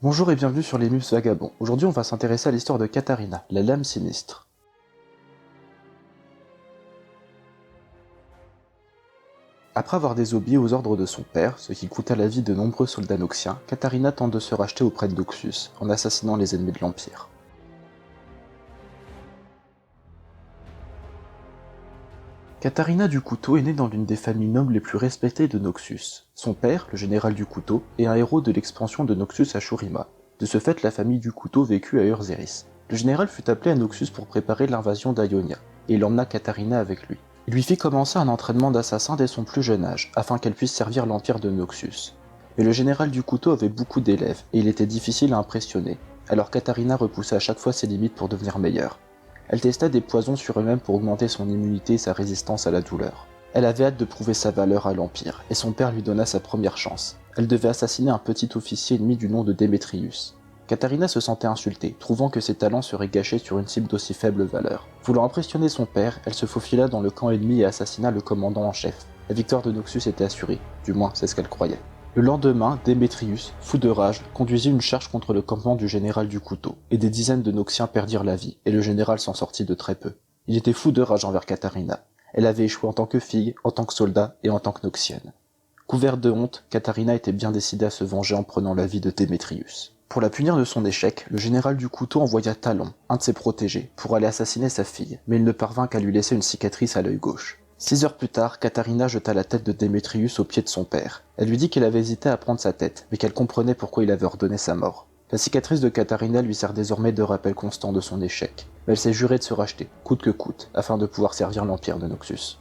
Bonjour et bienvenue sur les Mus Vagabonds. Aujourd'hui on va s'intéresser à l'histoire de Katharina, la lame sinistre. Après avoir désobéi aux ordres de son père, ce qui coûta la vie de nombreux soldats noxiens, Katharina tente de se racheter auprès de Noxus, en assassinant les ennemis de l'Empire. Katharina du Couteau est née dans l'une des familles nobles les plus respectées de Noxus. Son père, le général du Couteau, est un héros de l'expansion de Noxus à Shurima. De ce fait, la famille du Couteau vécut à Urzeris. Le général fut appelé à Noxus pour préparer l'invasion d'Ionia, et il emmena Katharina avec lui. Il lui fit commencer un entraînement d'assassin dès son plus jeune âge, afin qu'elle puisse servir l'Empire de Noxus. Mais le général du Couteau avait beaucoup d'élèves, et il était difficile à impressionner, alors Katharina repoussa à chaque fois ses limites pour devenir meilleure. Elle testa des poisons sur elle-même pour augmenter son immunité et sa résistance à la douleur. Elle avait hâte de prouver sa valeur à l'Empire, et son père lui donna sa première chance. Elle devait assassiner un petit officier ennemi du nom de Démétrius. Katharina se sentait insultée, trouvant que ses talents seraient gâchés sur une cible d'aussi faible valeur. Voulant impressionner son père, elle se faufila dans le camp ennemi et assassina le commandant en chef. La victoire de Noxus était assurée, du moins c'est ce qu'elle croyait. Le lendemain, Démétrius, fou de rage, conduisit une charge contre le campement du général du Couteau, et des dizaines de Noxiens perdirent la vie, et le général s'en sortit de très peu. Il était fou de rage envers Katharina. Elle avait échoué en tant que fille, en tant que soldat et en tant que Noxienne. Couverte de honte, Katharina était bien décidée à se venger en prenant la vie de Démétrius. Pour la punir de son échec, le général du Couteau envoya Talon, un de ses protégés, pour aller assassiner sa fille, mais il ne parvint qu'à lui laisser une cicatrice à l'œil gauche. 6 heures plus tard, Katharina jeta la tête de Démétrius aux pieds de son père. Elle lui dit qu'elle avait hésité à prendre sa tête, mais qu'elle comprenait pourquoi il avait ordonné sa mort. La cicatrice de Katharina lui sert désormais de rappel constant de son échec, mais elle s'est jurée de se racheter, coûte que coûte, afin de pouvoir servir l'Empire de Noxus.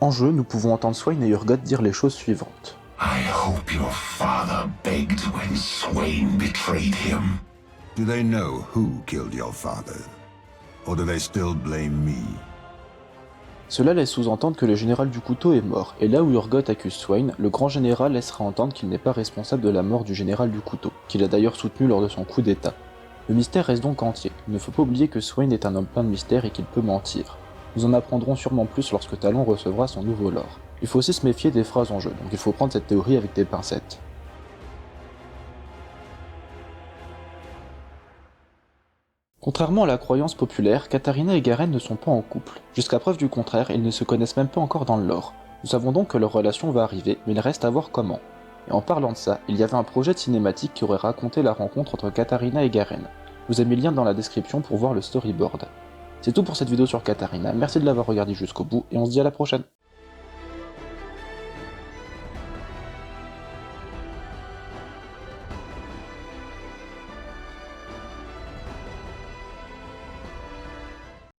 En jeu, nous pouvons entendre Swain et Urgot dire les choses suivantes. I hope your father begged when Swain betrayed him. Do they know who killed your father? Or do they still blame me? Cela laisse sous-entendre que le général du Couteau est mort, et là où Urgot accuse Swain, le grand général laissera entendre qu'il n'est pas responsable de la mort du général du Couteau, qu'il a d'ailleurs soutenu lors de son coup d'état. Le mystère reste donc entier. Il ne faut pas oublier que Swain est un homme plein de mystères et qu'il peut mentir. Nous en apprendrons sûrement plus lorsque Talon recevra son nouveau lore. Il faut aussi se méfier des phrases en jeu, donc il faut prendre cette théorie avec des pincettes. Contrairement à la croyance populaire, Katharina et Garen ne sont pas en couple. Jusqu'à preuve du contraire, ils ne se connaissent même pas encore dans le lore. Nous savons donc que leur relation va arriver, mais il reste à voir comment. Et en parlant de ça, il y avait un projet de cinématique qui aurait raconté la rencontre entre Katharina et Garen. Je vous ai mis le lien dans la description pour voir le storyboard. C'est tout pour cette vidéo sur Katharina, merci de l'avoir regardé jusqu'au bout, et on se dit à la prochaine.